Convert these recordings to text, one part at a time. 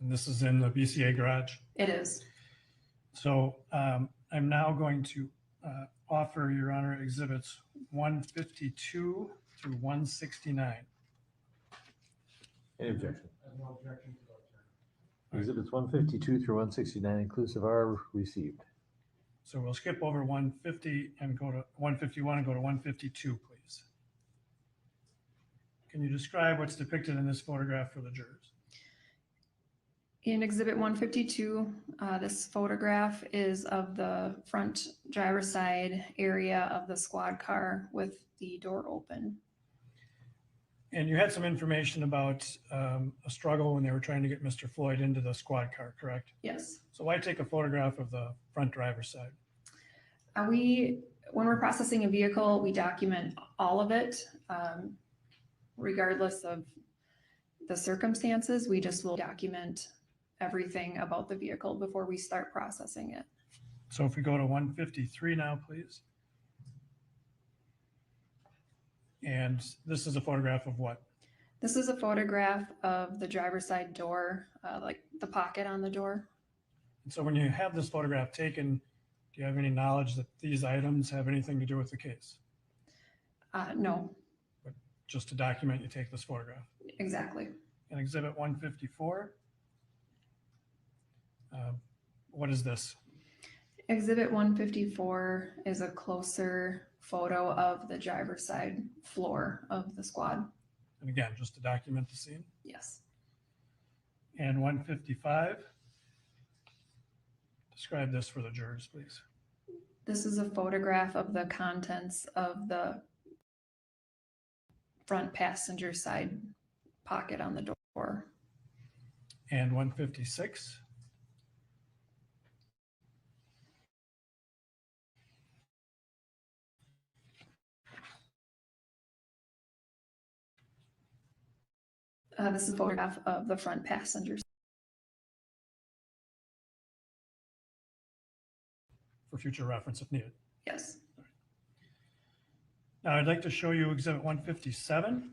And this is in the BCA garage. It is. So I'm now going to offer, Your Honor, exhibits 152 through 169. Any objection? No objection to that. Exhibits 152 through 169 inclusive are received. So we'll skip over 150 and go to 151 and go to 152, please. Can you describe what's depicted in this photograph for the jurors? In Exhibit 152, this photograph is of the front driver's side area of the squad car with the door open. And you had some information about a struggle when they were trying to get Mr. Floyd into the squad car, correct? Yes. So why take a photograph of the front driver's side? When we're processing a vehicle, we document all of it, regardless of the circumstances. We just will document everything about the vehicle before we start processing it. So if we go to 153 now, please. And this is a photograph of what? This is a photograph of the driver's side door, like the pocket on the door. And so when you have this photograph taken, do you have any knowledge that these items have anything to do with the case? No. But just to document, you take this photograph. Exactly. And exhibit 154, what is this? Exhibit 154 is a closer photo of the driver's side floor of the squad. And again, just to document the scene. Yes. And 155, describe this for the jurors, please. This is a photograph of the contents of the front passenger side pocket on the door. And 156. This is a photograph of the front passenger. For future reference if needed. Yes. Now I'd like to show you exhibit 157.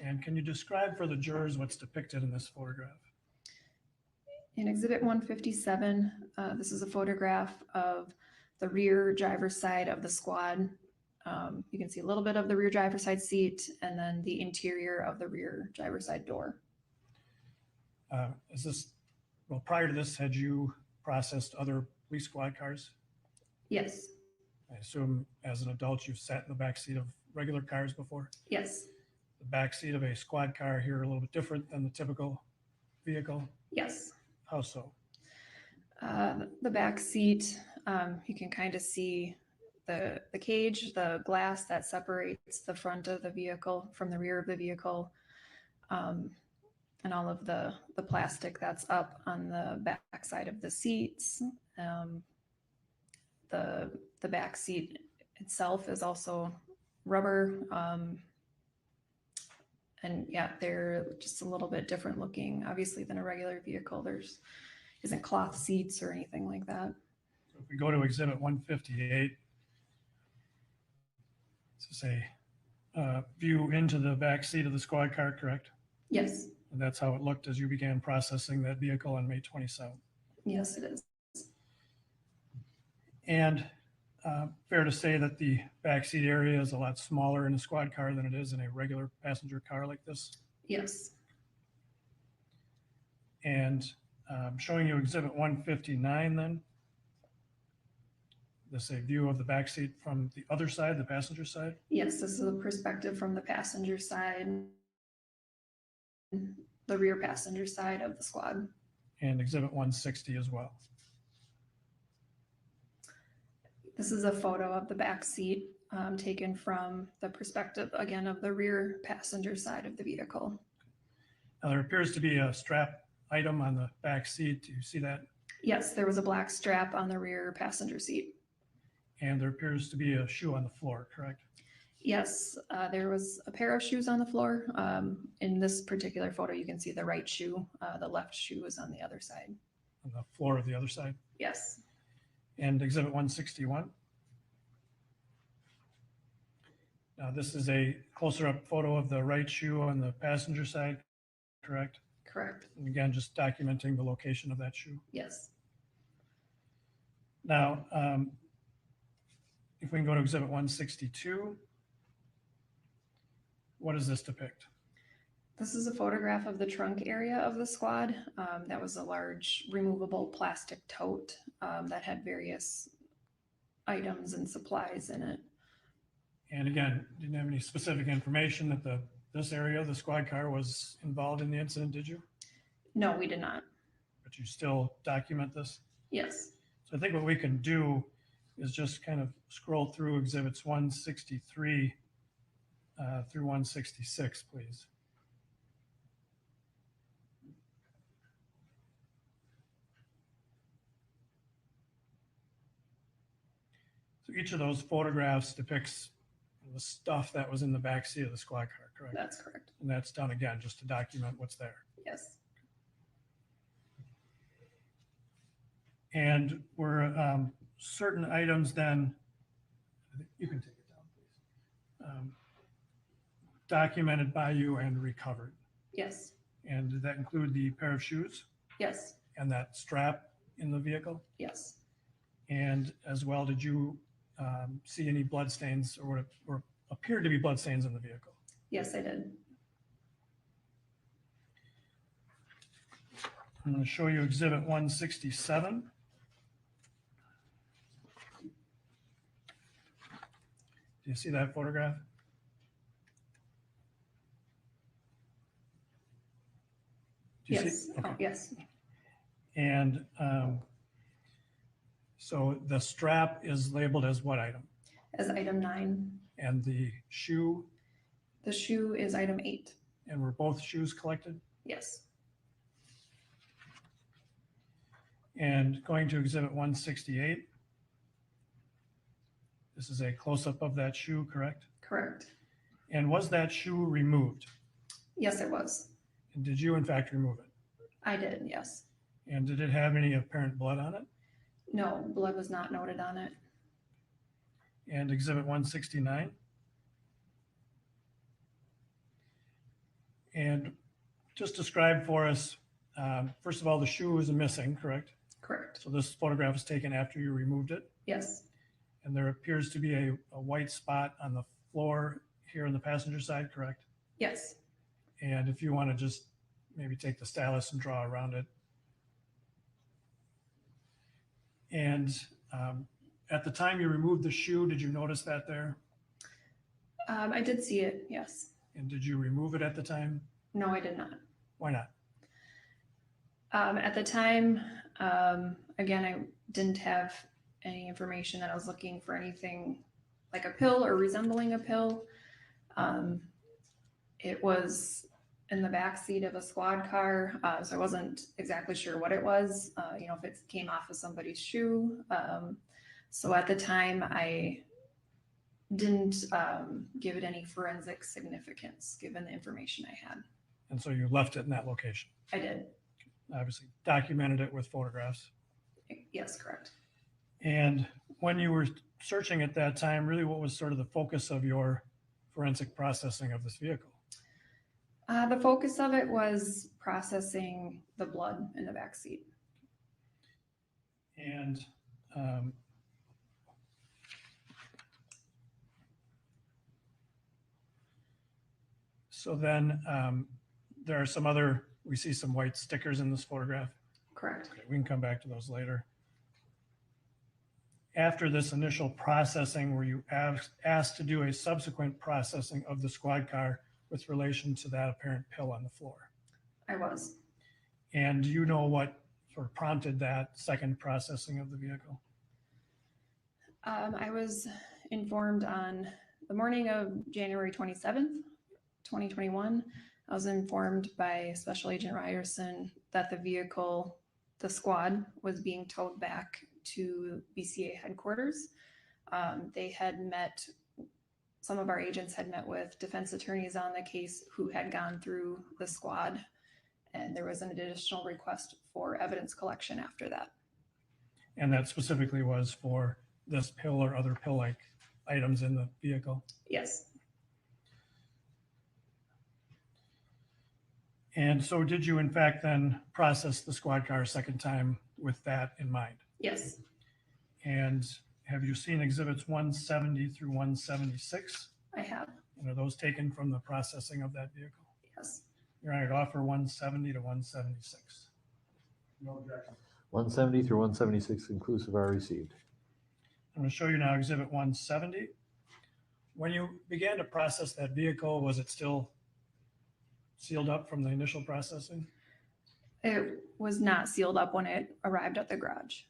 And can you describe for the jurors what's depicted in this photograph? In exhibit 157, this is a photograph of the rear driver's side of the squad. You can see a little bit of the rear driver's side seat and then the interior of the rear driver's side door. Well, prior to this, had you processed other police squad cars? Yes. I assume as an adult, you've sat in the back seat of regular cars before? Yes. The back seat of a squad car here a little bit different than the typical vehicle? Yes. How so? The back seat, you can kind of see the cage, the glass that separates the front of the vehicle from the rear of the vehicle, and all of the plastic that's up on the back side of the seats. The back seat itself is also rubber, and yeah, they're just a little bit different looking, obviously, than a regular vehicle. There's isn't cloth seats or anything like that. So if we go to exhibit 158, this is a view into the back seat of the squad car, correct? Yes. And that's how it looked as you began processing that vehicle on May 27th. Yes, it is. And fair to say that the backseat area is a lot smaller in a squad car than it is in a regular passenger car like this? Yes. And showing you exhibit 159 then. This is a view of the backseat from the other side, the passenger side? Yes, this is a perspective from the passenger side, the rear passenger side of the squad. And exhibit 160 as well. This is a photo of the back seat taken from the perspective, again, of the rear passenger side of the vehicle. Now there appears to be a strap item on the back seat. Do you see that? Yes, there was a black strap on the rear passenger seat. And there appears to be a shoe on the floor, correct? Yes, there was a pair of shoes on the floor. In this particular photo, you can see the right shoe. The left shoe is on the other side. On the floor of the other side? Yes. And exhibit 161. Now this is a closer up photo of the right shoe on the passenger side, correct? Correct. And again, just documenting the location of that shoe. Yes. Now, if we can go to Exhibit 162, what does this depict? This is a photograph of the trunk area of the squad. That was a large removable plastic tote that had various items and supplies in it. And again, didn't have any specific information that this area, the squad car, was involved in the incident, did you? No, we did not. But you still document this? Yes. So I think what we can do is just kind of scroll through Exhibits 163 through 166, please. So each of those photographs depicts the stuff that was in the back seat of the squad car, correct? That's correct. And that's done again, just to document what's there. Yes. And were certain items then, you can take it down, please, documented by you and recovered? Yes. And did that include the pair of shoes Yes. and that strap in the vehicle? Yes. And as well, did you see any blood stains or what appeared to be blood stains in the vehicle? Yes, I did. I'm going to show you Exhibit 167. Do you see that photograph? Do you see- Yes. okay. Oh, yes. And so the strap is labeled as what item? As item 9. And the shoe, The shoe is item 8. and were both shoes collected? Yes. And going to Exhibit 168. This is a close-up of that shoe, correct? Correct. And was that shoe removed? Yes, it was. And did you in fact remove it? I did. Yes. And did it have any apparent blood on it? No, blood was not noted on it. And Exhibit 169? And just describe for us, first of all, the shoe is missing, correct? Correct. So this photograph was taken after you removed it, Yes. and there appears to be a white spot on the floor here on the passenger side, correct? Yes. And if you want to just maybe take the stylus and draw around it. And at the time you removed the shoe, did you notice that there? I did see it. Yes. And did you remove it at the time? No, I did not. Why not? At the time, again, I didn't have any information that I was looking for anything like a pill or resembling a pill. It was in the back seat of a squad car, so I wasn't exactly sure what it was, if it came off of somebody's shoe. So at the time, I didn't give it any forensic significance given the information I had. And so you left it in that location. I did. Obviously documented it with photographs. Yes, correct. And when you were searching at that time, really what was sort of the focus of your forensic processing of this vehicle? The focus of it was processing the blood in the back seat. And so then there are some other, we see some white stickers in this photograph. Correct. Okay, we can come back to those later. After this initial processing, were you asked to do a subsequent processing of the squad car with relation to that apparent pill on the floor? I was. And do you know what sort of prompted that second processing of the vehicle? I was informed on the morning of January 27th, 2021. I was informed by Special Agent Ryerson that the vehicle, the squad, was being towed back to BCA headquarters. They had met, some of our agents had met with defense attorneys on the case who had gone through the squad, and there was an additional request for evidence collection after that. And that specifically was for this pill or other pill-like items in the vehicle? Yes. And so did you in fact then process the squad car a second time with that in mind? Yes, And have you seen exhibits 170 through 176? I have. And are those taken from the processing of that vehicle? Yes. Your Honor, to offer 170 to 176. No objection. 170 through 176 inclusive are received. I'm going to show you now exhibit 170. When you began to process that vehicle, was it still sealed up from the initial processing? It was not sealed up when it arrived at the garage.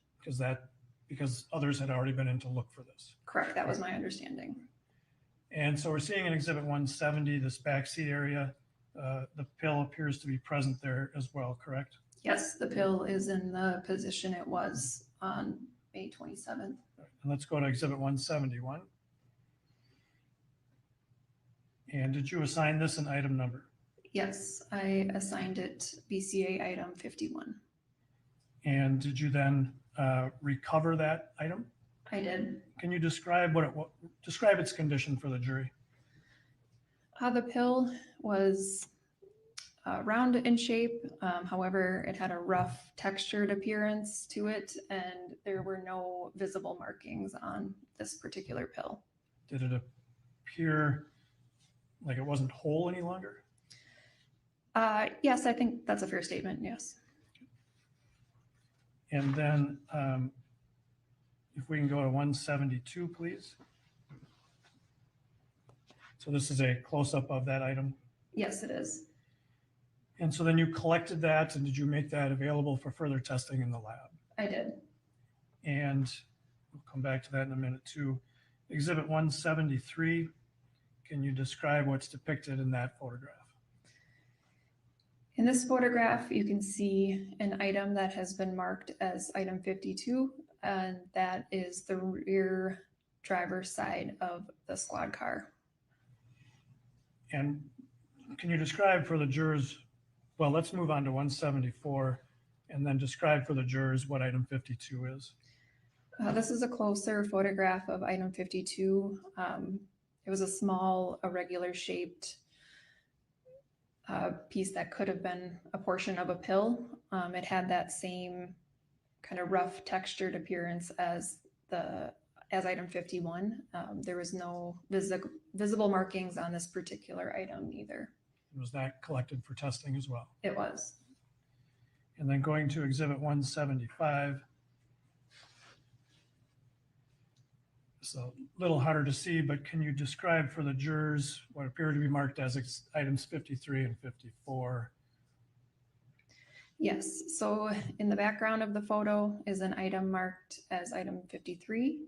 Because others had already been in to look for this. Correct, that was my understanding. And so we're seeing in exhibit 170, this back seat area, the pill appears to be present there as well, correct? Yes, the pill is in the position it was on May 27th. And let's go to exhibit 171. And did you assign this an item number? Yes, I assigned it BCA item 51. And did you then recover that item? I did. Can you describe describe its condition for the jury? The pill was round in shape. However, it had a rough textured appearance to it, and there were no visible markings on this particular pill. Did it appear like it wasn't whole any longer? Yes, I think that's a fair statement. Yes. And then if we can go to 172, please. So this is a close-up of that item. Yes, it is. And so then you collected that, and did you make that available for further testing in the lab? I did. And we'll come back to that in a minute too. Exhibit 173, can you describe what's depicted in that photograph? In this photograph, you can see an item that has been marked as item 52, and that is the rear driver's side of the squad car. And can you describe for the jurors, well, let's move on to 174 and then describe for the jurors what item 52 is. This is a closer photograph of item 52. It was a small, irregular shaped piece that could have been a portion of a pill. It had that same kind of rough textured appearance as item 51. There was no visible markings on this particular item either. Was that collected for testing as well? It was. And then going to exhibit 175. It's a little harder to see, but can you describe for the jurors what appear to be marked as items 53 and 54? Yes, so in the background of the photo is an item marked as item 53.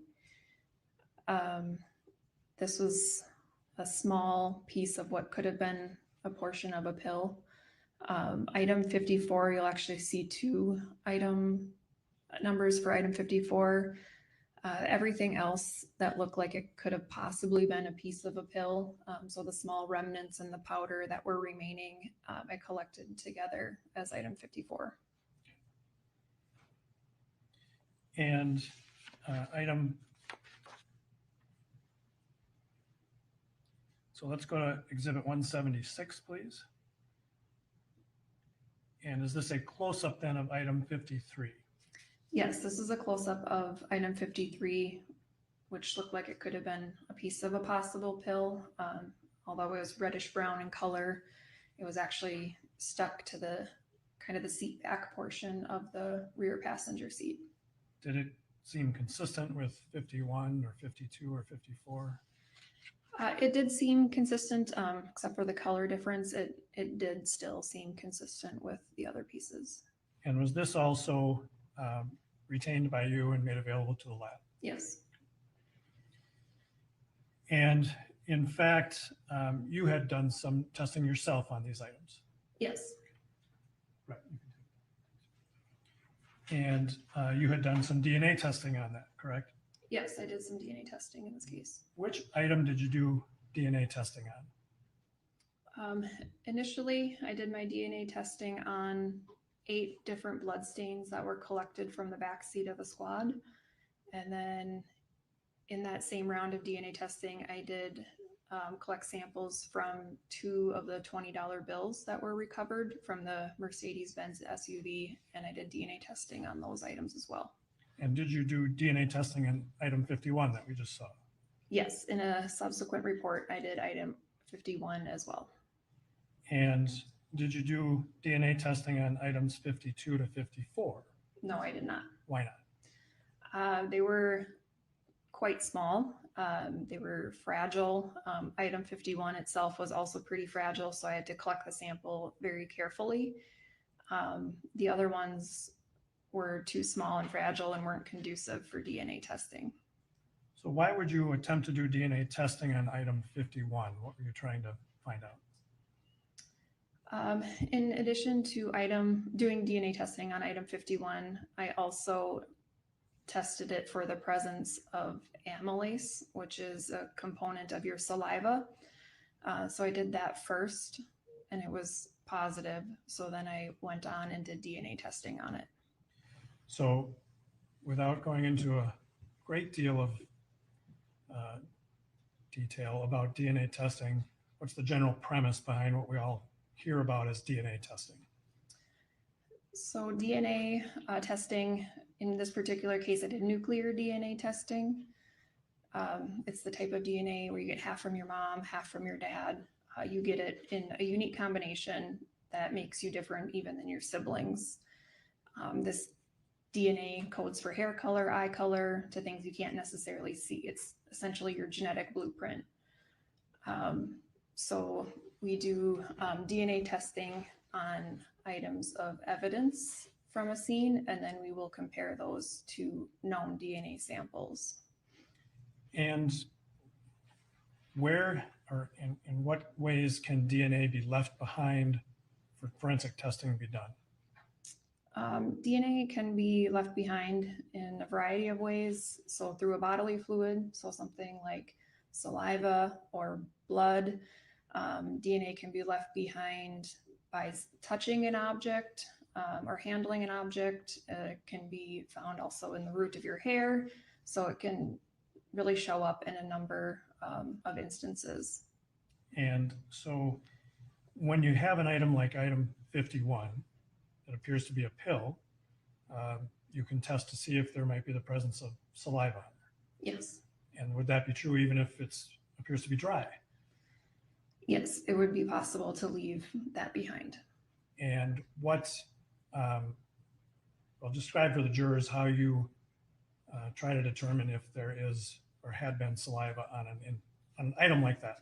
This was a small piece of what could have been a portion of a pill. Item 54, you'll actually see two item numbers for item 54. Everything else that looked like it could have possibly been a piece of a pill. So the small remnants and the powder that were remaining, I collected together as item 54. And so let's go to exhibit 176, please. And is this a close-up then of item 53? Yes, this is a close-up of item 53, which looked like it could have been a piece of a possible pill. Although it was reddish brown in color, it was actually stuck to the kind of the seat back portion of the rear passenger seat. Did it seem consistent with 51 or 52 or 54? It did seem consistent, except for the color difference. It did still seem consistent with the other pieces. And was this also retained by you and made available to the lab? Yes. And in fact, you had done some testing yourself on these items. Yes. Right. And you had done some DNA testing on that, correct? Yes, I did some DNA testing in this case. Which item did you do DNA testing on? Initially, I did my DNA testing on 8 different blood stains that were collected from the back seat of the squad. And then in that same round of DNA testing, I did collect samples from 2 of the $20 bills that were recovered from the Mercedes-Benz SUV, and I did DNA testing on those items as well. And did you do DNA testing on item 51 that we just saw? Yes, in a subsequent report, I did item 51 as well. And did you do DNA testing on items 52 to 54? No, I did not. Why not? They were quite small. They were fragile. Item 51 itself was also pretty fragile, so I had to collect the sample very carefully. The other ones were too small and fragile and weren't conducive for DNA testing. So why would you attempt to do DNA testing on item 51? What were you trying to find out? In addition to doing DNA testing on item 51, I also tested it for the presence of amylase, which is a component of your saliva. So I did that first and it was positive. So then I went on and did DNA testing on it. So without going into a great deal of detail about DNA testing, what's the general premise behind what we all hear about as DNA testing? So DNA testing, in this particular case, I did nuclear DNA testing. It's the type of DNA where you get half from your mom, half from your dad. You get it in a unique combination that makes you different even than your siblings. This DNA codes for hair color, eye color, to things you can't necessarily see. It's essentially your genetic blueprint. So we do DNA testing on items of evidence from a scene, and then we will compare those to known DNA samples. And where or in what ways can DNA be left behind for forensic testing to be done? DNA can be left behind in a variety of ways. So through a bodily fluid, so something like saliva or blood. DNA can be left behind by touching an object or handling an object. It can be found also in the root of your hair. So it can really show up in a number of instances. And so when you have an item like item 51 that appears to be a pill, you can test to see if there might be the presence of saliva. Yes. And would that be true even if it appears to be dry? Yes, it would be possible to leave that behind. And what, well, describe for the jurors how you try to determine if there is or had been saliva on an item like that.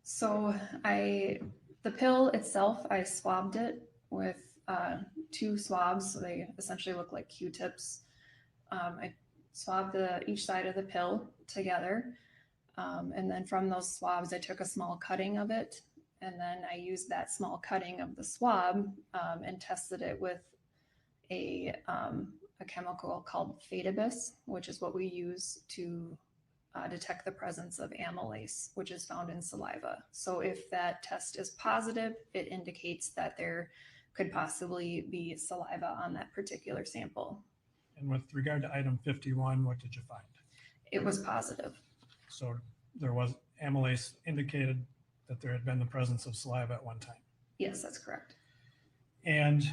So the pill itself, I swabbed it with 2 swabs. So they essentially look like Q-tips. I swabbed each side of the pill together. And then from those swabs, I took a small cutting of it. And then I used that small cutting of the swab and tested it with a chemical called Phaedibus, which is what we use to detect the presence of amylase, which is found in saliva. So if that test is positive, it indicates that there could possibly be saliva on that particular sample. And with regard to item 51, what did you find? It was positive. So there was amylase indicated that there had been the presence of saliva at one time. Yes, that's correct. And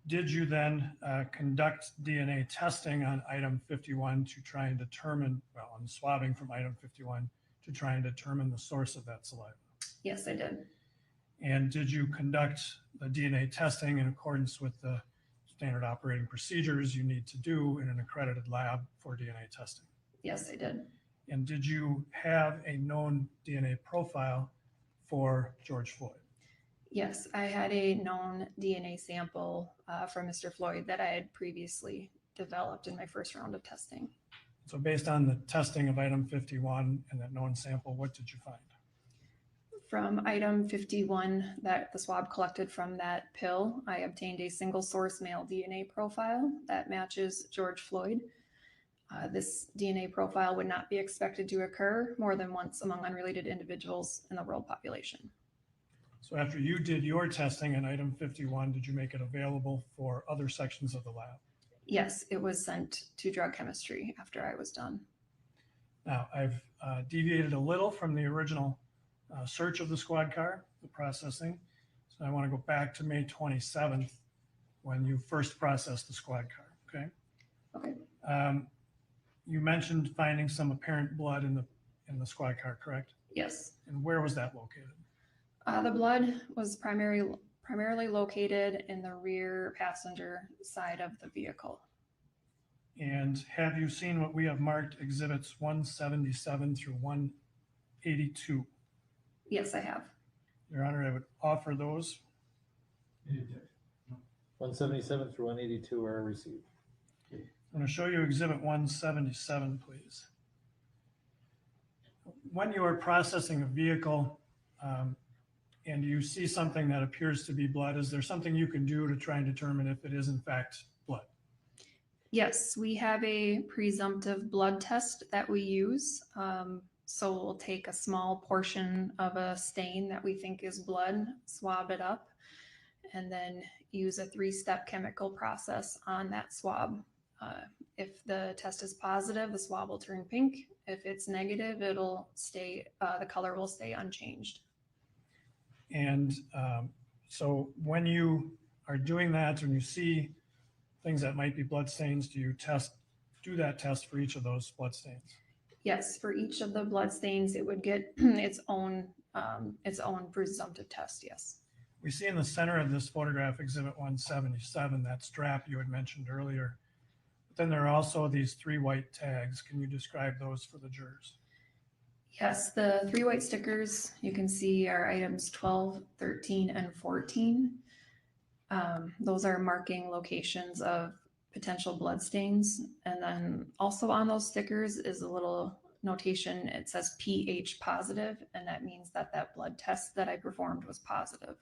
did you then conduct DNA testing on item 51 to try and determine, well, on swabbing from item 51 to try and determine the source of that saliva? Yes, I did. And did you conduct the DNA testing in accordance with the standard operating procedures you need to do in an accredited lab for DNA testing? Yes, I did. And did you have a known DNA profile for George Floyd? Yes, I had a known DNA sample from Mr. Floyd that I had previously developed in my first round of testing. So based on the testing of item 51 and that known sample, what did you find? From item 51, that the swab collected from that pill, I obtained a single source male DNA profile that matches George Floyd. This DNA profile would not be expected to occur more than once among unrelated individuals in the world population. So after you did your testing on item 51, did you make it available for other sections of the lab? Yes, it was sent to drug chemistry after I was done. Now, I've deviated a little from the original search of the squad car, the processing. So I want to go back to May 27th when you first processed the squad car, okay? Okay. You mentioned finding some apparent blood in the squad car, correct? Yes. And where was that located? The blood was primarily located in the rear passenger side of the vehicle. And have you seen what we have marked exhibits 177 through 182? Yes, I have. Your Honor, I would offer those. 177 through 182 are received. I'm going to show you exhibit 177, please. When you are processing a vehicle and you see something that appears to be blood, is there something you can do to try and determine if it is in fact blood? Yes, we have a presumptive blood test that we use. So we'll take a small portion of a stain that we think is blood, swab it up, and then use a 3-step chemical process on that swab. If the test is positive, the swab will turn pink. If it's negative, it'll stay, the color will stay unchanged. And so when you are doing that, when you see things that might be blood stains, do you do that test for each of those blood stains? Yes, for each of the blood stains, it would get its own presumptive test. Yes. We see in the center of this photograph, exhibit 177, that strap you had mentioned earlier. But then there are also these 3 white tags. Can you describe those for the jurors? Yes, the 3 white stickers you can see are items 12, 13, and 14. Those are marking locations of potential blood stains. And then also on those stickers is a little notation. It says pH positive, and that means that that blood test that I performed was positive.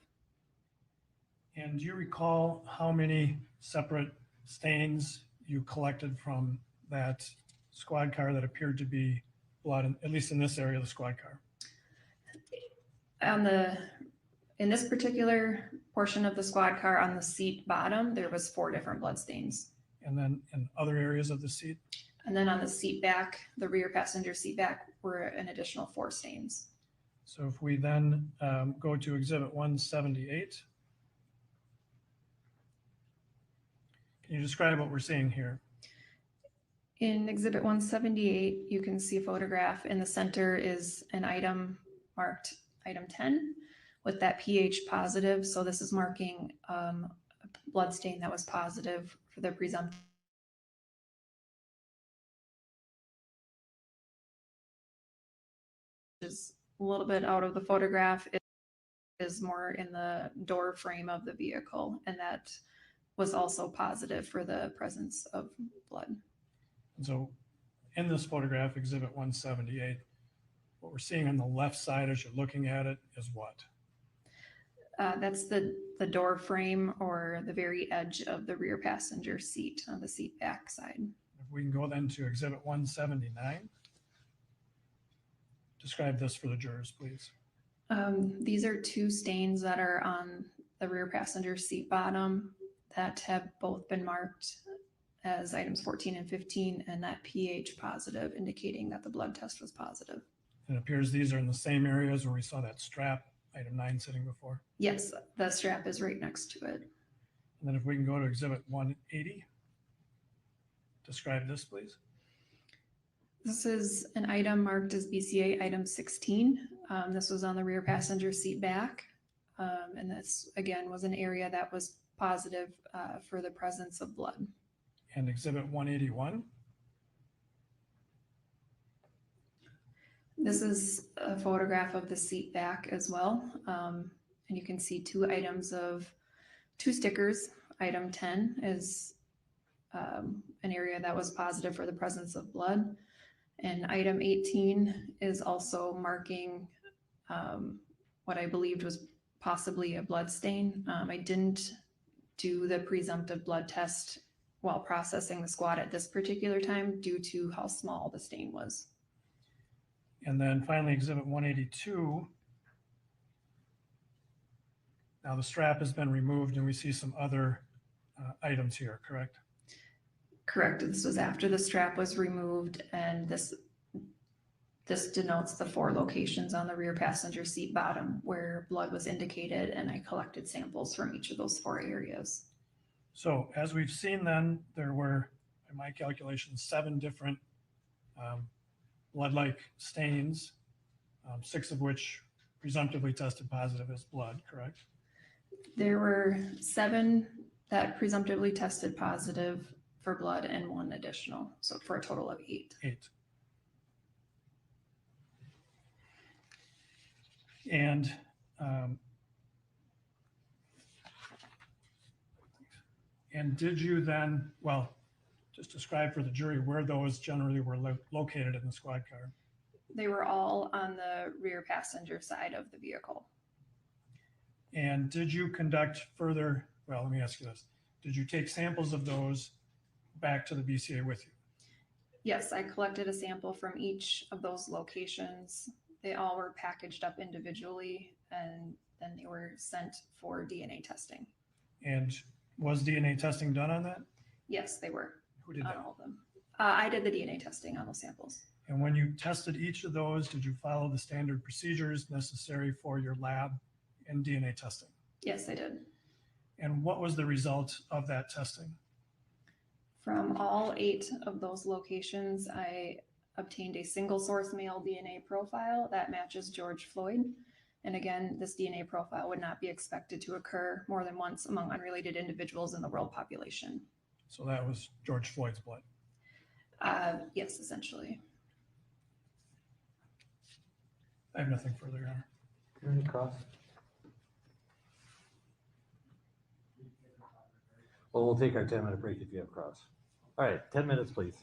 And do you recall how many separate stains you collected from that squad car that appeared to be blood, at least in this area of the squad car? In this particular portion of the squad car on the seat bottom, there was 4 different blood stains. And then in other areas of the seat? And then on the seat back, the rear passenger seat back, were an additional 4 stains. So if we then go to exhibit 178, can you describe what we're seeing here? In exhibit 178, you can see a photograph. In the center is an item marked item 10 with that pH positive. So this is marking a blood stain that was positive for the presumptive. Is a little bit out of the photograph. It is more in the door frame of the vehicle, and that was also positive for the presence of blood. And so in this photograph, exhibit 178, what we're seeing on the left side as you're looking at it is what? That's the door frame or the very edge of the rear passenger seat on the seat back side. If we can go then to exhibit 179. Describe this for the jurors, please. These are 2 stains that are on the rear passenger seat bottom that have both been marked as items 14 and 15, and that pH positive, indicating that the blood test was positive. It appears these are in the same areas where we saw that strap, item 9, sitting before. Yes, the strap is right next to it. And then if we can go to exhibit 180, describe this, please. This is an item marked as BCA item 16. This was on the rear passenger seat back. And this, again, was an area that was positive for the presence of blood. And exhibit 181. This is a photograph of the seat back as well. And you can see 2 items of 2 stickers. Item 10 is an area that was positive for the presence of blood. And item 18 is also marking what I believed was possibly a blood stain. I didn't do the presumptive blood test while processing the squad at this particular time due to how small the stain was. And then finally, exhibit 182. Now the strap has been removed and we see some other items here, correct? Correct. This was after the strap was removed, and this This denotes the 4 locations on the rear passenger seat bottom where blood was indicated, and I collected samples from each of those 4 areas. So as we've seen then, there were, in my calculations, 7 different blood-like stains, 6 of which presumptively tested positive as blood, correct? There were 7 that presumptively tested positive for blood and 1 additional, so for a total of 8. 8. And did you then, well, just describe for the jury where those generally were located in the squad car? They were all on the rear passenger side of the vehicle. And did you conduct further, well, let me ask you this. Did you take samples of those back to the BCA with you? Yes, I collected a sample from each of those locations. They all were packaged up individually, and then they were sent for DNA testing. And was DNA testing done on that? Yes, they were Who did on that? all of them. I did the DNA testing on those samples. And when you tested each of those, did you follow the standard procedures necessary for your lab and DNA testing? Yes, I did. And what was the result of that testing? From all 8 of those locations, I obtained a single source male DNA profile that matches George Floyd. And again, this DNA profile would not be expected to occur more than once among unrelated individuals in the world population. So that was George Floyd's blood. Yes, essentially. I have nothing further, Your Honor. Any cross? Well, we'll take our 10-minute break if you have cross. All right, 10 minutes, please.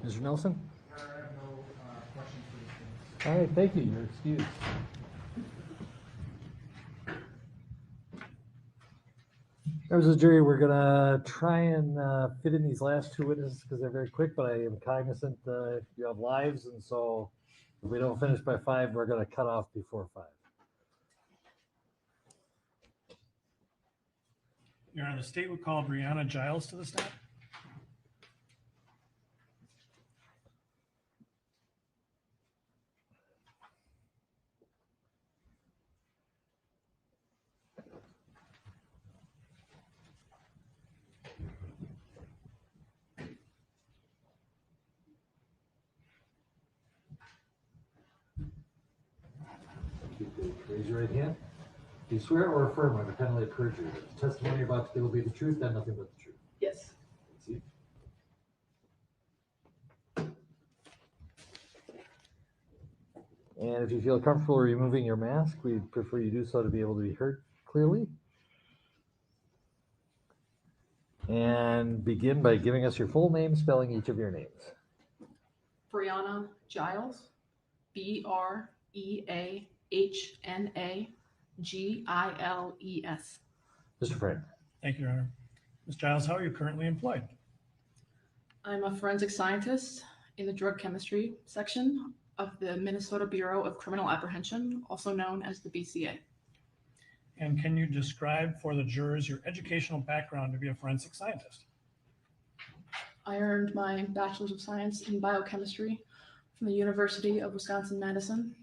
Mr. Nelson? I have no questions for this witness. All right, thank you. You're excused. Members of the jury, we're gonna try and fit in these last two witnesses because they're very quick, but I am cognizant you have lives, and so if we don't finish by 5, we're gonna cut off before 5. Your Honor, the state would call Brianna Giles to the stand. Raise your right hand. Do you swear or affirm under penalty of perjury that the testimony you're about to give will be the truth and nothing but the truth? Yes. See? And if you feel comfortable removing your mask, we'd prefer you do so to be able to be heard clearly. And begin by giving us your full name, spelling each of your names. Brianna Giles, Breahnagiles. Mr. Frank. Thank you, Your Honor. Ms. Giles, how are you currently employed? I'm a forensic scientist in the drug chemistry section of the Minnesota Bureau of Criminal Apprehension, also known as the BCA. And can you describe for the jurors your educational background to be a forensic scientist? I earned my Bachelor's of Science in Biochemistry from the University of Wisconsin-Madison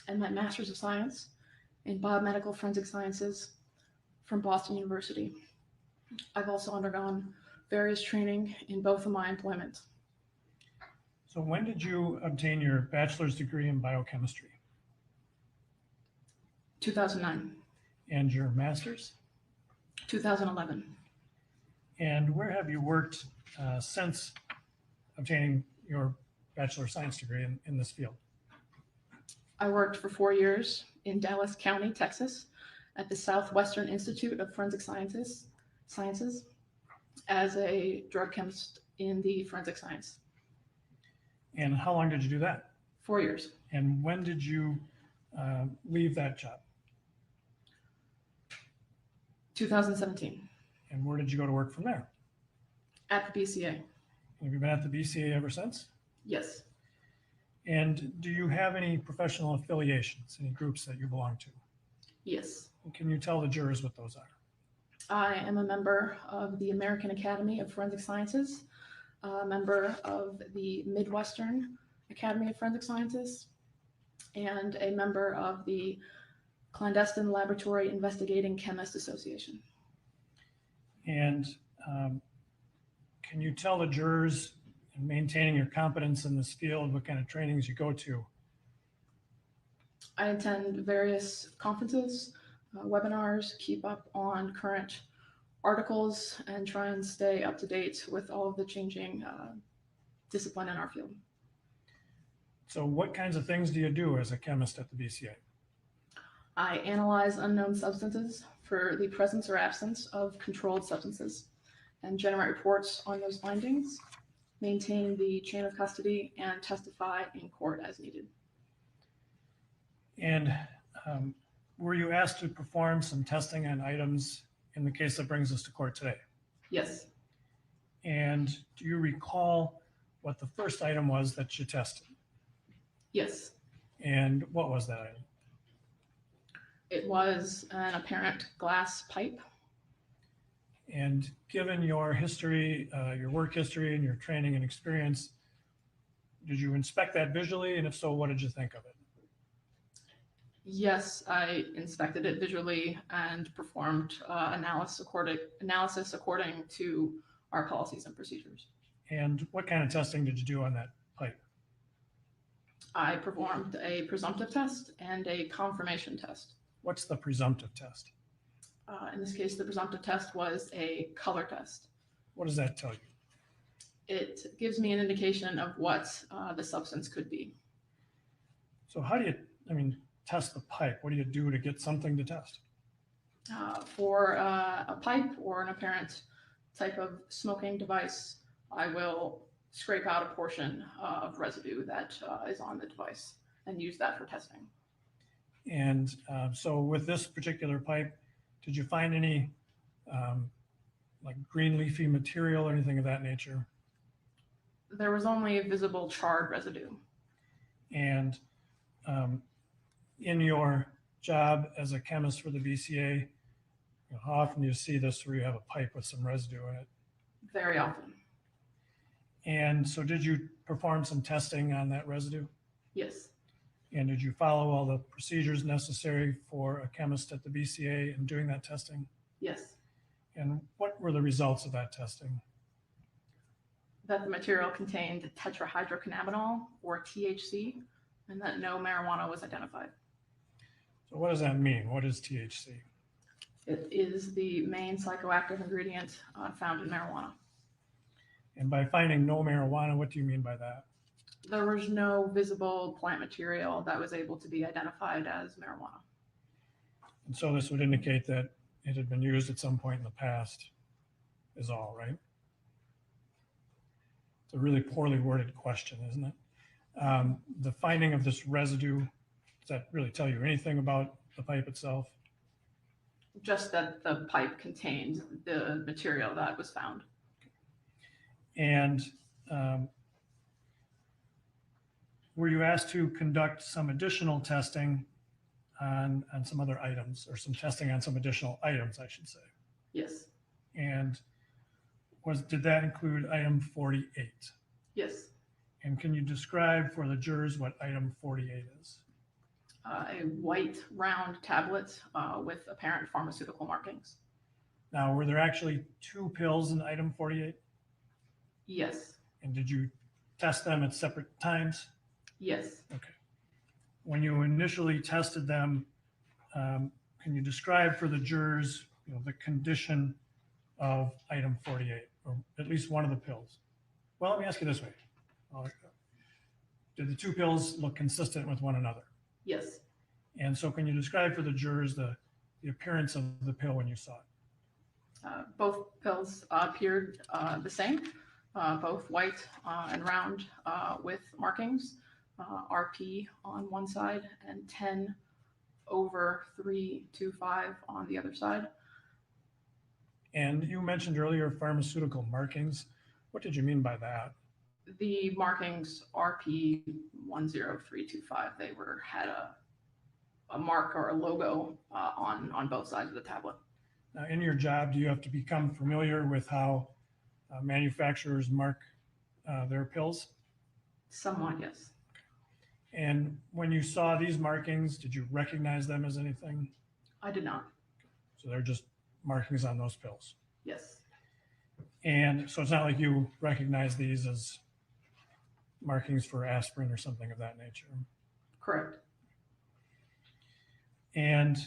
and my Master's of Science in Biomedical Forensic Sciences from Boston University. I've also undergone various training in both of my employments. So when did you obtain your bachelor's degree in biochemistry 2009, and your master's? 2011. And where have you worked since obtaining your Bachelor of Science degree in this field? I worked for 4 years in Dallas County, Texas, at the Southwestern Institute of Forensic Sciences as a drug chemist in the forensic science. And how long did you do that? 4 years. And when did you leave that job? 2017, And where did you go to work from there? at the BCA. Have you been at the BCA ever since? Yes. And do you have any professional affiliations, any groups that you belong to? Yes. And can you tell the jurors what those are? I am a member of the American Academy of Forensic Sciences, a member of the Midwestern Academy of Forensic Sciences, and a member of the Clandestine Laboratory Investigating Chemist Association. And can you tell the jurors, in maintaining your competence in this field, what kind of trainings you go to? I attend various conferences, webinars, keep up on current articles, and try and stay up to date with all of the changing discipline in our field. So what kinds of things do you do as a chemist at the BCA? I analyze unknown substances for the presence or absence of controlled substances and generate reports on those findings, maintain the chain of custody, and testify in court as needed. And were you asked to perform some testing on items in the case that brings us to court today? Yes. And do you recall what the first item was that you tested? Yes. And what was that item? It was an apparent glass pipe. And given your history, your work history and your training and experience, did you inspect that visually? And if so, what did you think of it? Yes, I inspected it visually and performed analysis according to our policies and procedures. And what kind of testing did you do on that pipe? I performed a presumptive test and a confirmation test. What's the presumptive test? In this case, the presumptive test was a color test. What does that tell you? It gives me an indication of what the substance could be. So how do you, test the pipe? What do you do to get something to test? For a pipe or an apparent type of smoking device, I will scrape out a portion of residue that is on the device and use that for testing. And so with this particular pipe, did you find any like green leafy material or anything of that nature? There was only visible charred residue. And in your job as a chemist for the BCA, how often do you see this where you have a pipe with some residue in it? Very often. And so did you perform some testing on that residue? Yes. And did you follow all the procedures necessary for a chemist at the BCA in doing that testing? Yes. And what were the results of that testing? That the material contained tetrahydrocannabinol, or THC, and that no marijuana was identified. So what does that mean? What is THC? It is the main psychoactive ingredient found in marijuana. And by finding no marijuana, what do you mean by that? There was no visible plant material that was able to be identified as marijuana. And so this would indicate that it had been used at some point in the past, is all, right? It's a really poorly worded question, isn't it? The finding of this residue, does that really tell you anything about the pipe itself? Just that the pipe contained the material that was found. And were you asked to conduct some additional testing on some other items, or some testing on some additional items, I should say? Yes. And did that include item 48? Yes. And can you describe for the jurors what item 48 is? A white round tablet with apparent pharmaceutical markings. Now, were there actually 2 pills in item 48? Yes. And did you test them at separate times? Yes. Okay. When you initially tested them, can you describe for the jurors, the condition of item 48, or at least one of the pills? Well, let me ask you this way. Did the 2 pills look consistent with one another? Yes. And so can you describe for the jurors the appearance of the pill when you saw it? Both pills appeared the same, both white and round with markings, RP on one side and 10 over 325 on the other side. And you mentioned earlier pharmaceutical markings. What did you mean by that? The markings RP 10325, they had a mark or a logo on both sides of the tablet. Now, in your job, do you have to become familiar with how manufacturers mark their pills? Somewhat, yes. And when you saw these markings, did you recognize them as anything? I did not. So they're just markings on those pills. Yes. And so it's not like you recognize these as markings for aspirin or something of that nature. Correct. And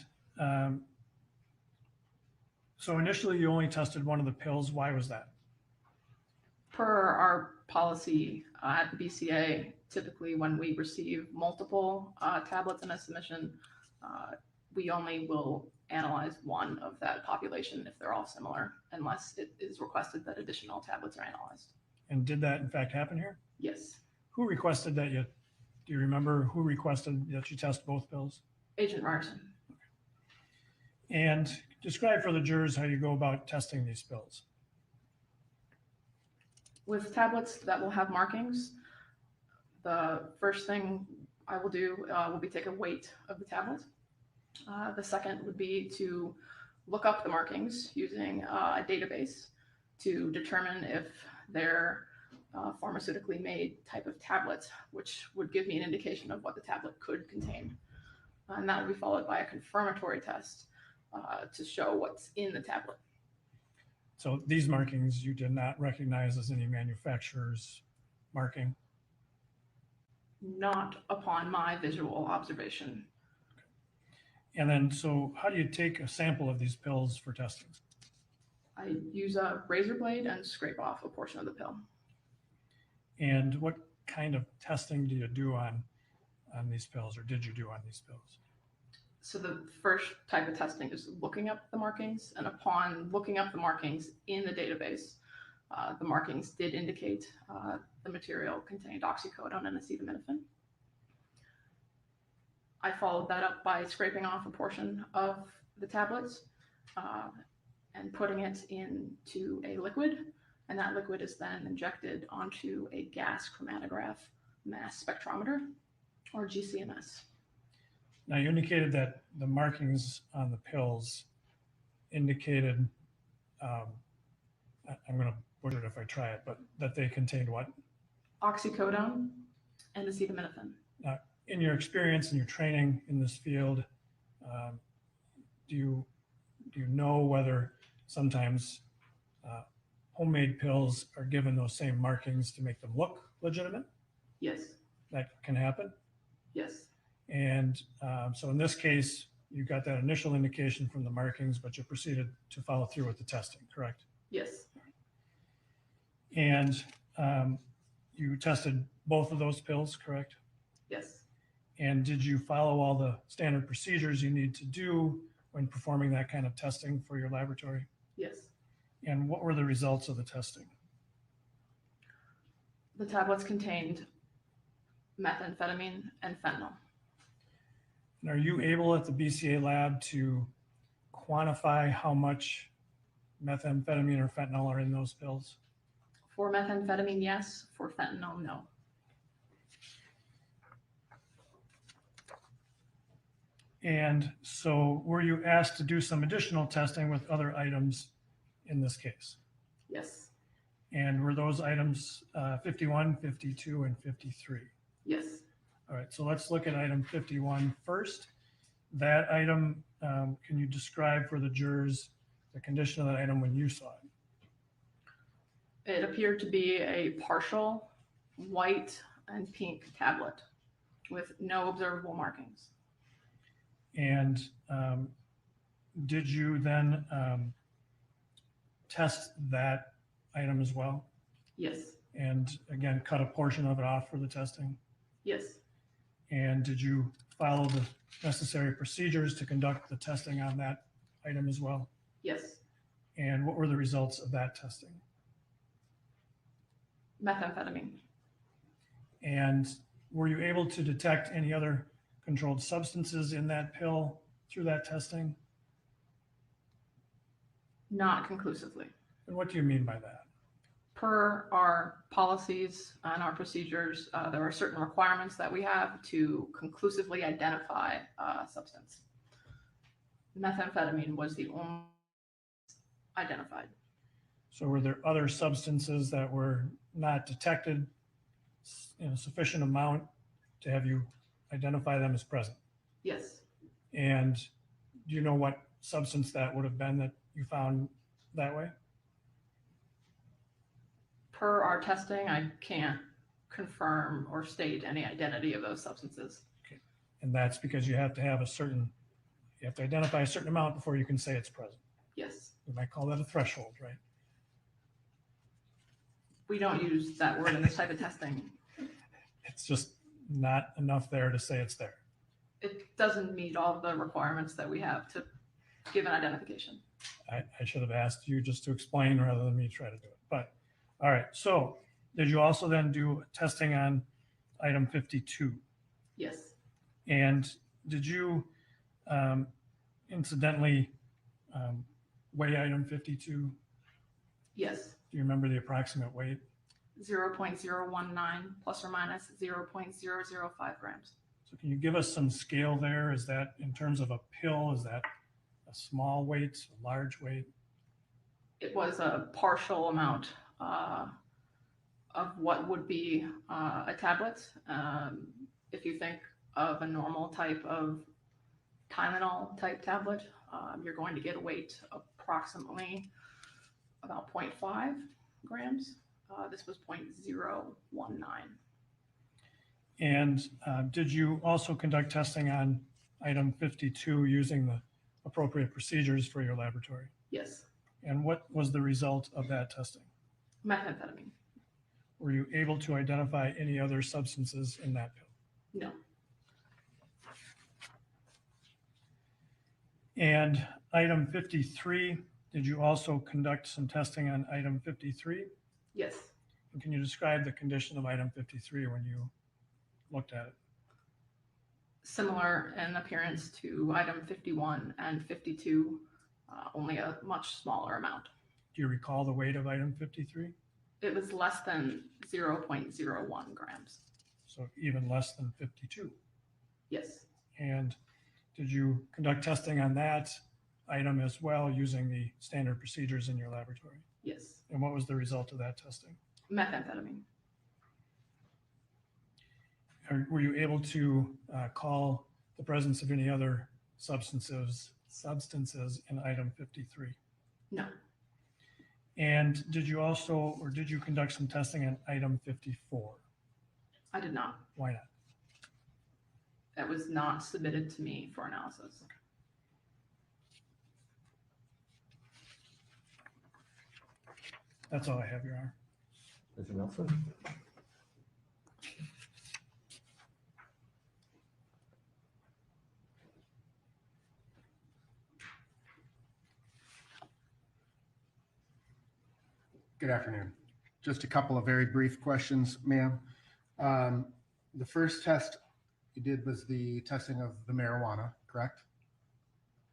so initially you only tested one of the pills. Why was that? Per our policy at the BCA, typically when we receive multiple tablets in a submission, we only will analyze one of that population if they're all similar, unless it is requested that additional tablets are analyzed. And did that in fact happen here? Yes. Who requested that do you remember who requested that you test both pills? Agent Ryerson. And describe for the jurors how you go about testing these pills. With tablets that will have markings, the first thing I will do will be take a weight of the tablet. The second would be to look up the markings using a database to determine if they're pharmaceutically made type of tablet, which would give me an indication of what the tablet could contain. And that would be followed by a confirmatory test to show what's in the tablet. So these markings you did not recognize as any manufacturer's marking? Not upon my visual observation. And then, so how do you take a sample of these pills for testing? I use a razor blade and scrape off a portion of the pill. And what kind of testing do you do on these pills, or did you do on these pills? So the first type of testing is looking up the markings, and upon looking up the markings in the database, The markings did indicate the material contained oxycodone and acetaminophen. I followed that up by scraping off a portion of the tablets and putting it into a liquid, and that liquid is then injected onto a gas chromatograph mass spectrometer, or GCMS. Now, you indicated that the markings on the pills indicated, I'm going to butcher it if I try it, but that they contained what? Oxycodone and acetaminophen. In your experience and your training in this field, do you know whether sometimes homemade pills are given those same markings to make them look legitimate? Yes, That can happen. yes, And so in this case, you got that initial indication from the markings, but you proceeded to follow through with the testing, correct? yes, And you tested both of those pills, correct? yes. And did you follow all the standard procedures you need to do when performing that kind of testing for your laboratory? Yes. And what were the results of the testing? The tablets contained methamphetamine and fentanyl. And are you able at the BCA lab to quantify how much methamphetamine or fentanyl are in those pills? For methamphetamine, yes. For fentanyl, no. And so were you asked to do some additional testing with other items in this case? Yes, And were those items 51, 52, and 53? yes. All right, so let's look at item 51 first. That item, can you describe for the jurors the condition of that item when you saw it? It appeared to be a partial white and pink tablet with no observable markings. And did you then test that item as well? Yes, And again, cut a portion of it off for the testing? yes, And did you follow the necessary procedures to conduct the testing on that item as well? yes. And what were the results of that testing? Methamphetamine. And were you able to detect any other controlled substances in that pill through that testing? Not conclusively. And what do you mean by that? Per our policies and our procedures, there are certain requirements that we have to conclusively identify a substance. Methamphetamine was the only identified. So were there other substances that were not detected in a sufficient amount to have you identify them as present? Yes, And do you know what substance that would have been that you found that way? per our testing, I can't confirm or state any identity of those substances. And that's because you have to have you have to identify a certain amount before you can say it's present. Yes, We might call that a threshold, right? we don't use that word in this type of testing. It's just not enough there to say it's there. It doesn't meet all of the requirements that we have to give an identification. I should have asked you just to explain rather than me try to do it. But, all right, so did you also then do testing on item 52? Yes, And did you incidentally weigh item 52? yes, Do you remember the approximate weight? 0.019 plus or minus 0.005 grams. So can you give us some scale there? Is that in terms of a pill? Is that a small weight, a large weight? It was a partial amount of what would be a tablet. If you think of a normal type of Tylenol type tablet, you're going to get a weight approximately about 0.5 grams. This was 0.019. And did you also conduct testing on item 52 using the appropriate procedures for your laboratory? Yes, And what was the result of that testing? methamphetamine. Were you able to identify any other substances in that pill? No, And item 53, did you also conduct some testing on item 53? Yes. And can you describe the condition of item 53 when you looked at it? Similar in appearance to item 51 and 52, only a much smaller amount. Do you recall the weight of item 53? It was less than 0.01 grams. So even less than 52. Yes. And did you conduct testing on that item as well using the standard procedures in your laboratory? Yes. And what was the result of that testing? Methamphetamine. Were you able to call the presence of any other substances in item 53? No. And did you also, or did you conduct some testing on item 54? I did not. Why not? That was not submitted to me for analysis. That's all I have, Your Honor. Mr. Nelson? Good afternoon. Just a couple of very brief questions, ma'am. The first test you did was the testing of the marijuana, correct?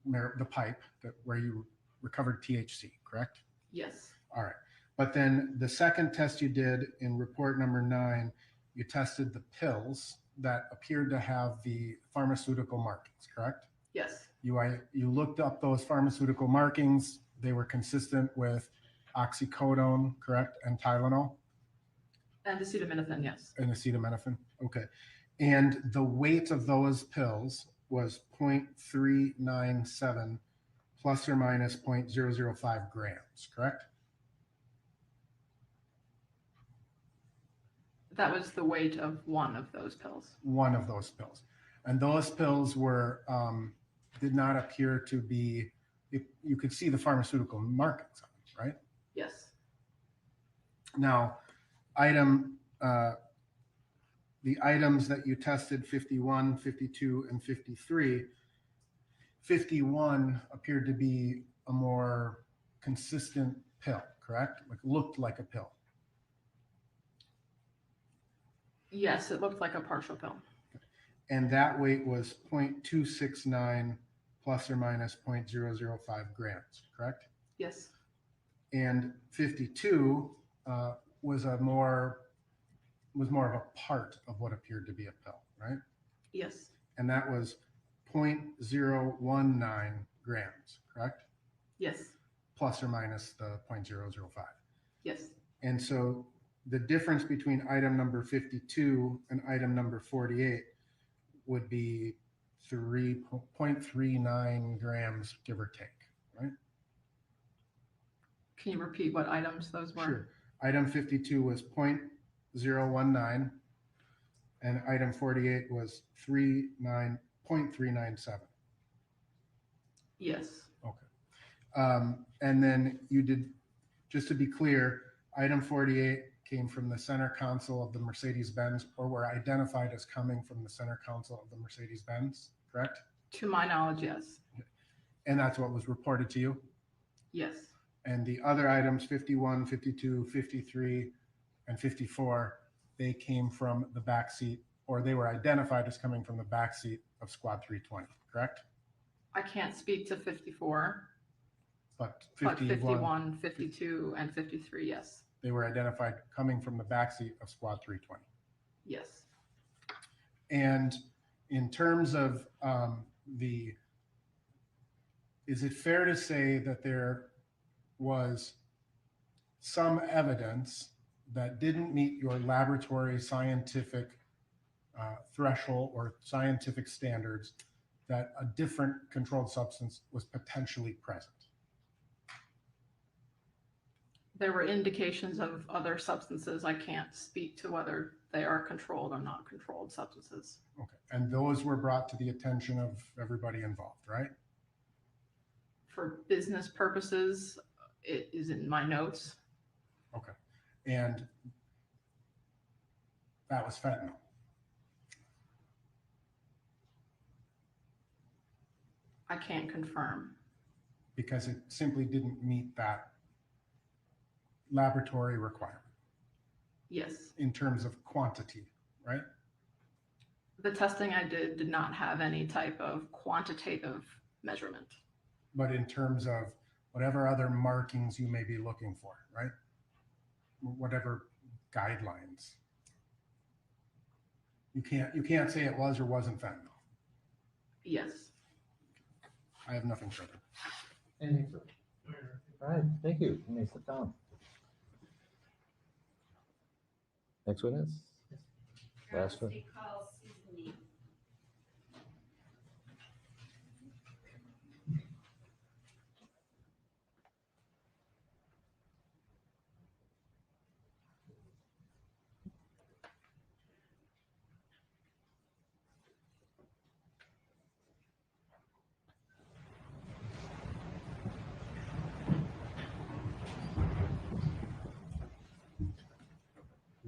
The pipe where you recovered THC, correct? Yes. All right. But then the second test you did in report number 9, you tested the pills that appeared to have the pharmaceutical markings, correct? Yes. You looked up those pharmaceutical markings. They were consistent with oxycodone, correct? And Tylenol? And acetaminophen, yes. And acetaminophen. Okay. And the weight of those pills was 0.397 plus or minus 0.005 grams, correct? That was the weight of one of those pills. One of those pills. And those pills were, did not appear to be, you could see the pharmaceutical markings on them, right? Yes. Now, the items that you tested, 51, 52, and 53, 51 appeared to be a more consistent pill, correct? Like looked like a pill. Yes, it looked like a partial pill. And that weight was 0.269 plus or minus 0.005 grams, correct? Yes. And 52 was more of a part of what appeared to be a pill, right? Yes. And that was 0.019 grams, correct? Yes. Plus or minus the 0.005. Yes. And so the difference between item number 52 and item number 48 would be 3.39 grams, give or take, right? Can you repeat what items those were? Sure. Item 52 was 0.019 and item 48 was 0.397. Yes. Okay. And then you did, just to be clear, item 48 came from the center console of the Mercedes-Benz, or were identified as coming from the center console of the Mercedes-Benz, correct? To my knowledge, yes. And that's what was reported to you? Yes. And the other items, 51, 52, 53, and 54, they came from the backseat, or they were identified as coming from the backseat of Squad 320, correct? I can't speak to 54, But but 51, 51, 52, and 53, yes. they were identified coming from the backseat of Squad 320. Yes. And in terms of is it fair to say that there was some evidence that didn't meet your laboratory scientific threshold or scientific standards that a different controlled substance was potentially present? There were indications of other substances. I can't speak to whether they are controlled or not controlled substances. Okay. And those were brought to the attention of everybody involved, right? For business purposes, it is in my notes. Okay. And that was fentanyl. I can't confirm. Because it simply didn't meet that laboratory requirement. Yes. in terms of quantity, right? The testing I did not have any type of quantitative measurement. But in terms of whatever other markings you may be looking for, right? Whatever guidelines. You can't say it was or wasn't fentanyl. Yes. I have nothing further. Anything further? All right, thank you. You may sit down. Next witness? Last one.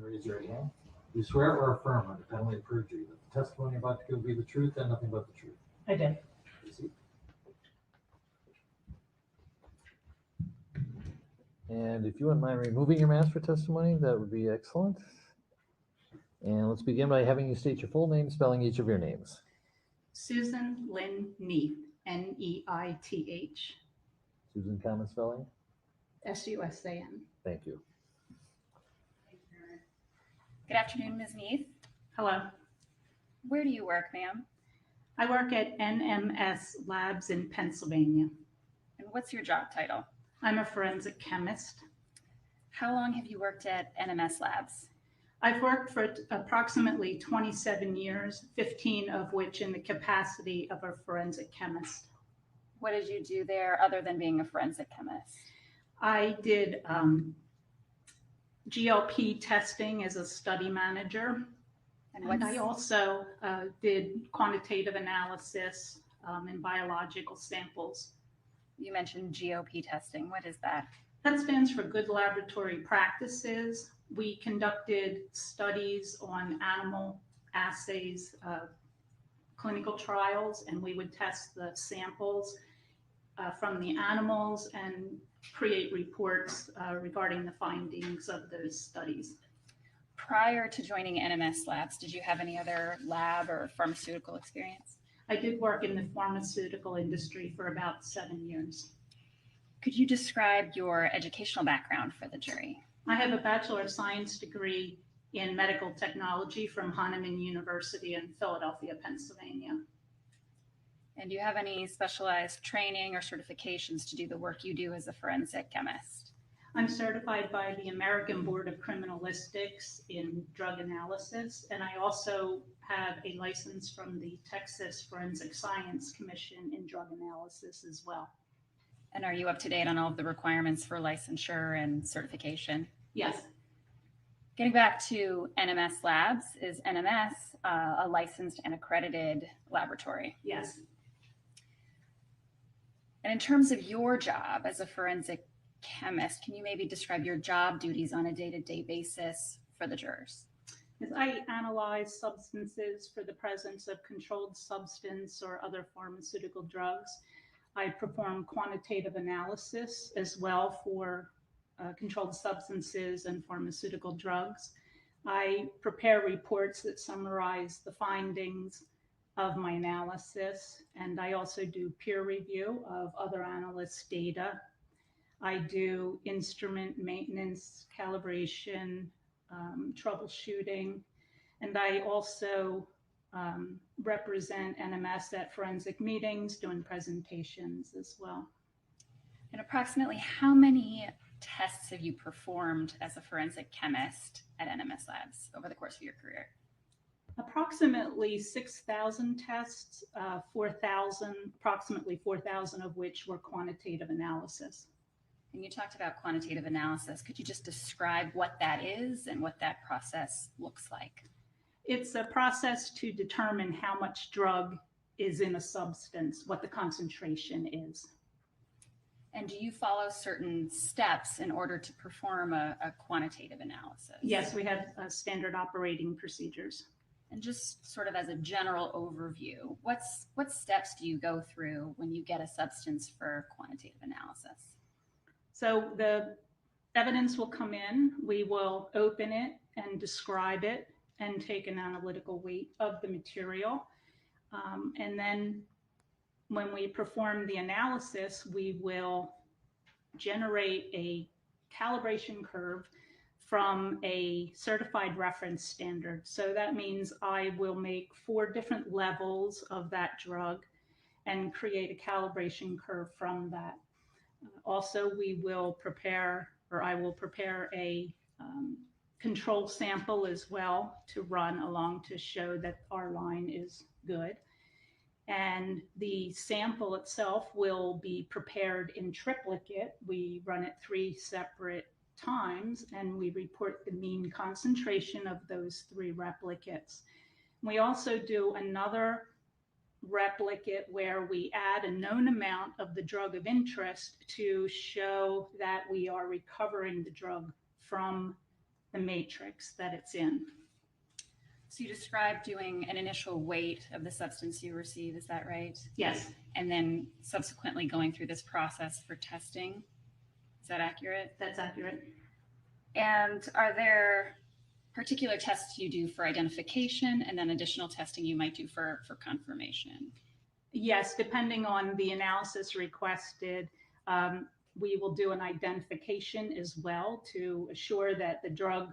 Raise your right hand. You swear or affirm under penalty of perjury that the testimony about to give will be the truth and nothing but the truth. I did. Proceed. And if you wouldn't mind removing your mask for testimony, that would be excellent. And let's begin by having you state your full name, spelling each of your names. Susan Lynn Neith, Neith. Susan, common spelling? Susan. Thank you. Good afternoon, Ms. Neith. Hello. Where do you work, ma'am? I work at NMS Labs in Pennsylvania. And what's your job title? I'm a forensic chemist. How long have you worked at NMS Labs? I've worked for approximately 27 years, 15 of which in the capacity of a forensic chemist. What did you do there other than being a forensic chemist? I did GLP testing as a study manager. And I also did quantitative analysis in biological samples. You mentioned GOP testing. What is that? That stands for Good Laboratory Practices. We conducted studies on animal assays, clinical trials, and we would test the samples from the animals and create reports regarding the findings of those studies. Prior to joining NMS Labs, did you have any other lab or pharmaceutical experience? I did work in the pharmaceutical industry for about 7 years. Could you describe your educational background for the jury? I have a Bachelor of Science degree in medical technology from Hahnemann University in Philadelphia, Pennsylvania. And do you have any specialized training or certifications to do the work you do as a forensic chemist? I'm certified by the American Board of Criminalistics in drug analysis, and I also have a license from the Texas Forensic Science Commission in drug analysis as well. And are you up to date on all of the requirements for licensure and certification? Yes. Getting back to NMS Labs, is NMS a licensed and accredited laboratory? Yes. And in terms of your job as a forensic chemist, can you maybe describe your job duties on a day-to-day basis for the jurors? As I analyze substances for the presence of controlled substance or other pharmaceutical drugs, I perform quantitative analysis as well for controlled substances and pharmaceutical drugs. I prepare reports that summarize the findings of my analysis, and I also do peer review of other analysts' data. I do instrument maintenance, calibration, troubleshooting, and I also represent NMS at forensic meetings, doing presentations as well. And approximately how many tests have you performed as a forensic chemist at NMS Labs over the course of your career? Approximately 6,000 tests, approximately 4,000 of which were quantitative analysis. And you talked about quantitative analysis. Could you just describe what that is and what that process looks like? It's a process to determine how much drug is in a substance, what the concentration is. And do you follow certain steps in order to perform a quantitative analysis? Yes, we have standard operating procedures. And just sort of as a general overview, what steps do you go through when you get a substance for quantitative analysis? So the evidence will come in, we will open it, and describe it and take an analytical weight of the material. And then when we perform the analysis, we will generate a calibration curve from a certified reference standard. So that means I will make 4 different levels of that drug and create a calibration curve from that. Also, we will prepare, or I will prepare a control sample as well to run along to show that our line is good. And the sample itself will be prepared in triplicate. We run it 3 separate times and we report the mean concentration of those 3 replicates. We also do another replicate where we add a known amount of the drug of interest to show that we are recovering the drug from the matrix that it's in. So you described doing an initial weight of the substance you receive, is that right? Yes. And then subsequently going through this process for testing. Is that accurate? That's accurate. And are there particular tests you do for identification and then additional testing you might do for confirmation? Yes, depending on the analysis requested, we will do an identification as well to assure that the drug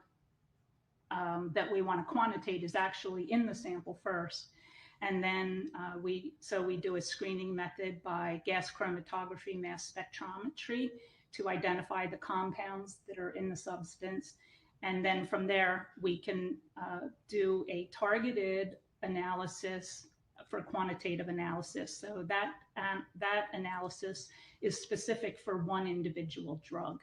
that we want to quantitate is actually in the sample first. And then we do a screening method by gas chromatography mass spectrometry to identify the compounds that are in the substance. And then from there, we can do a targeted analysis for quantitative analysis. So that analysis is specific for one individual drug.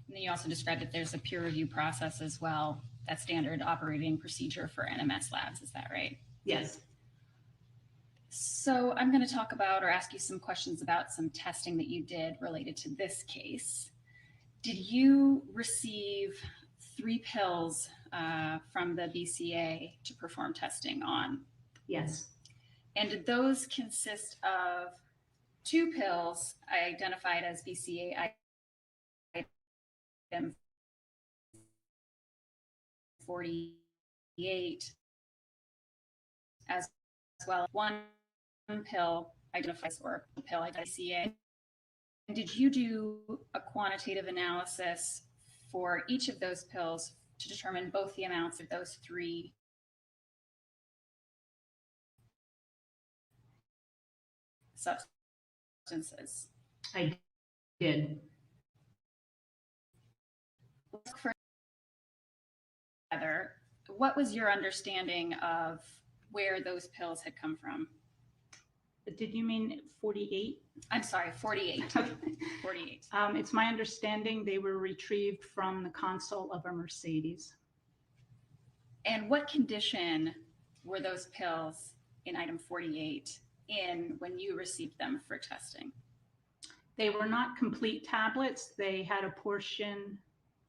And then you also described that there's a peer review process as well. That's standard operating procedure for NMS labs. Is that right? Yes. So I'm going to talk about or ask you some questions about some testing that you did related to this case. Did you receive 3 pills from the BCA to perform testing on? Yes. And did those consist of 2 pills identified as BCA item 48 as well as 1 pill identifies or pill identifies BCA? And did you do a quantitative analysis for each of those pills to determine both the amounts of those 3 substances? I did. What was your understanding of where those pills had come from? Did you mean 48? I'm sorry, 48. 48. It's my understanding they were retrieved from the console of a Mercedes. And what condition were those pills in item 48 in when you received them for testing? They were not complete tablets. They had a portion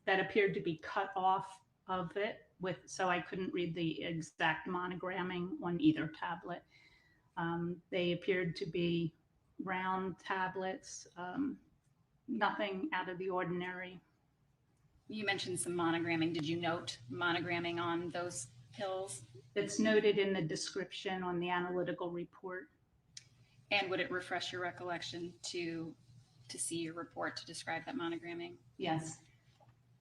that appeared to be cut off of it, so I couldn't read the exact monogramming on either tablet. They appeared to be round tablets, nothing out of the ordinary. You mentioned some monogramming. Did you note monogramming on those pills? It's noted in the description on the analytical report. And would it refresh your recollection to see your report to describe that monogramming? Yes.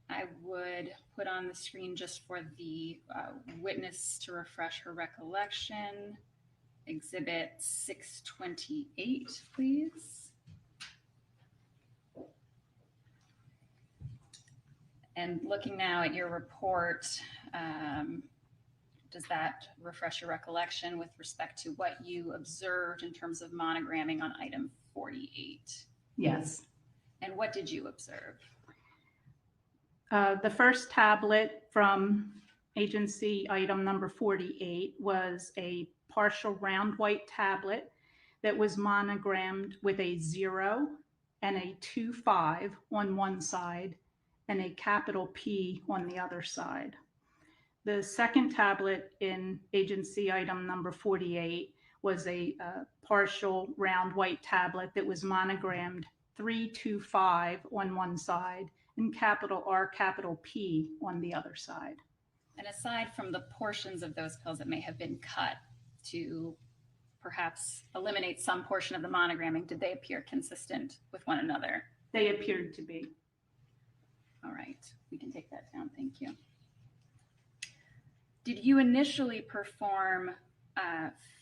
I would put on the screen just for the witness to refresh her recollection. Exhibit 628, please. And looking now at your report, does that refresh your recollection with respect to what you observed in terms of monogramming on item 48? Yes. And what did you observe? The first tablet from agency item number 48 was a partial round white tablet that was monogrammed with a 0 and a 2-5 on one side and a capital P on the other side. The second tablet in agency item number 48 was a partial round white tablet that was monogrammed 3-2-5 on one side and capital R, capital P on the other side. And aside from the portions of those pills that may have been cut to perhaps eliminate some portion of the monogramming, did they appear consistent with one another? They appeared to be. All right, we can take that down. Thank you. Did you initially perform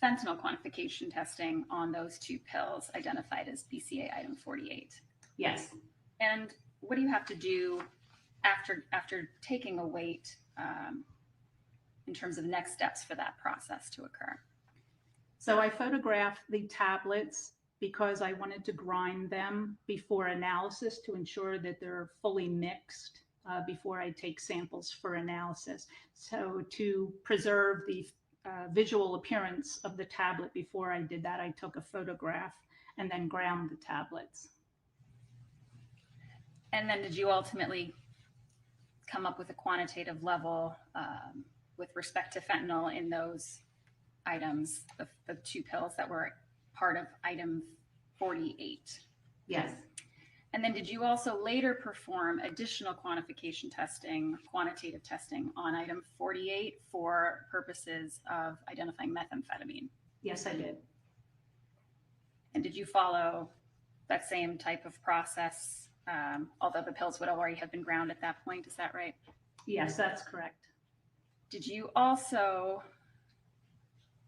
fentanyl quantification testing on those two pills identified as BCA item 48? Yes. And what do you have to do after taking a weight in terms of next steps for that process to occur? So I photographed the tablets because I wanted to grind them before analysis to ensure that they're fully mixed before I take samples for analysis. So to preserve the visual appearance of the tablet before I did that, I took a photograph and then ground the tablets. And then did you ultimately come up with a quantitative level with respect to fentanyl in those items, the two pills that were part of item 48? Yes. And then did you also later perform additional quantification testing, quantitative testing on item 48 for purposes of identifying methamphetamine? Yes, I did. And did you follow that same type of process, although the pills would already have been ground at that point? Is that right? Yes, that's correct. Did you also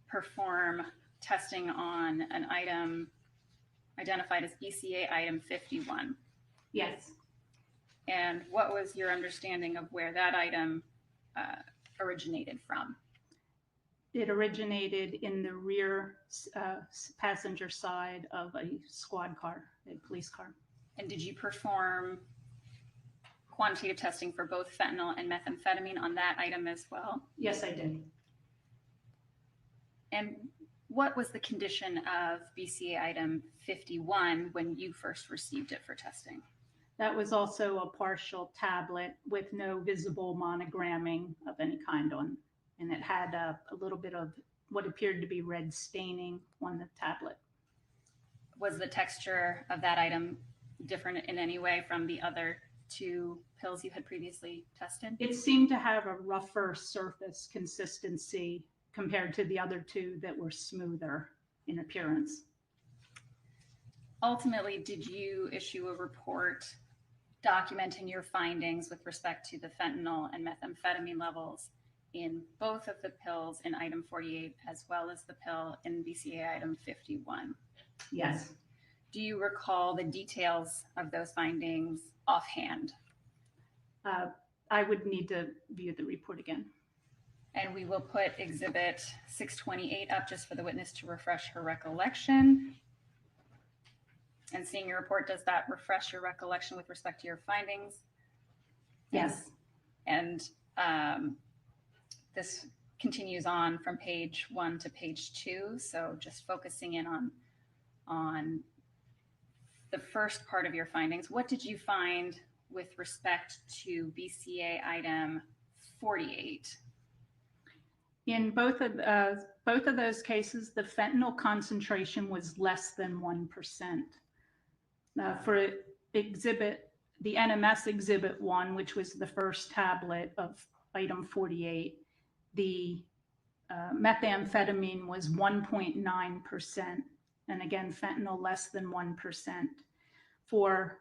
perform testing on an item identified as BCA item 51? Yes. And what was your understanding of where that item originated from? It originated in the rear passenger side of a squad car, a police car. And did you perform quantitative testing for both fentanyl and methamphetamine on that item as well? Yes, I did. And what was the condition of BCA item 51 when you first received it for testing? That was also a partial tablet with no visible monogramming of any kind on, and it had a little bit of what appeared to be red staining on the tablet. Was the texture of that item different in any way from the other two pills you had previously tested? It seemed to have a rougher surface consistency compared to the other two that were smoother in appearance. Ultimately, did you issue a report documenting your findings with respect to the fentanyl and methamphetamine levels in both of the pills in item 48 as well as the pill in BCA item 51? Yes. Do you recall the details of those findings offhand? I would need to view the report again. And we will put exhibit 628 up just for the witness to refresh her recollection. And seeing your report, does that refresh your recollection with respect to your findings? Yes. And this continues on from page 1 to page 2. So just focusing in on the first part of your findings, what did you find with respect to BCA item 48? In both of those cases, the fentanyl concentration was less than 1%. For the NMS exhibit 1, which was the first tablet of item 48, the methamphetamine was 1.9%, and again, fentanyl less than 1%. For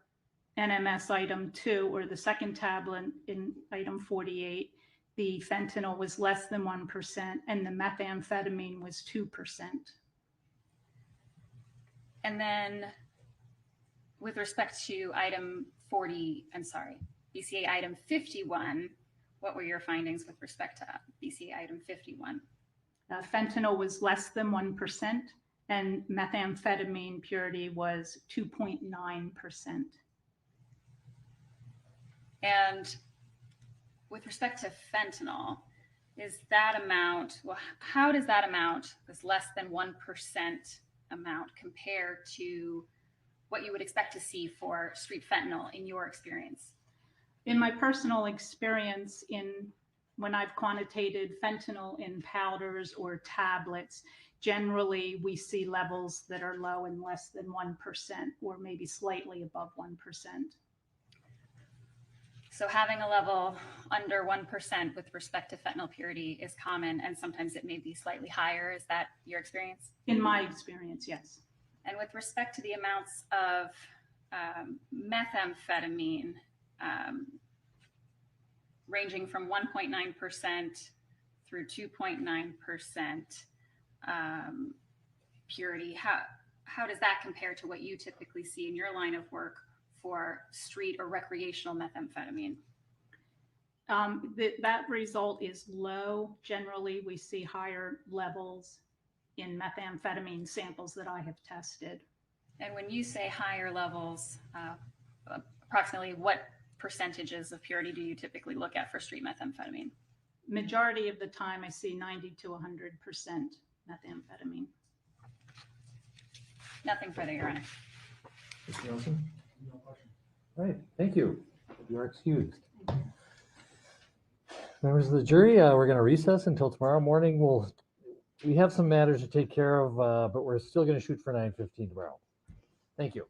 NMS item 2, or the second tablet in item 48, the fentanyl was less than 1%, and the methamphetamine was 2%. And then with respect to BCA item 51, what were your findings with respect to BCA item 51? Fentanyl was less than 1%, and methamphetamine purity was 2.9%. And with respect to fentanyl, is that amount, well, how does that amount, this less than 1% amount, compare to what you would expect to see for street fentanyl in your experience? In my personal experience, when I've quantitated fentanyl in powders or tablets, generally we see levels that are low and less than 1%, or maybe slightly above 1%. So having a level under 1% with respect to fentanyl purity is common, and sometimes it may be slightly higher. Is that your experience? In my experience, yes. And with respect to the amounts of methamphetamine, ranging from 1.9% through 2.9% purity, how does that compare to what you typically see in your line of work for street or recreational methamphetamine? That result is low. Generally, we see higher levels in methamphetamine samples that I have tested. And when you say higher levels, approximately what percentages of purity do you typically look at for street methamphetamine? Majority of the time I see 90 to 100% methamphetamine. Nothing further, Your Honor. Mr. Nelson? All right, thank you. You are excused. Members of the jury, we're going to recess until tomorrow morning. We have some matters to take care of, but we're still going to shoot for 9:15 tomorrow. Thank you.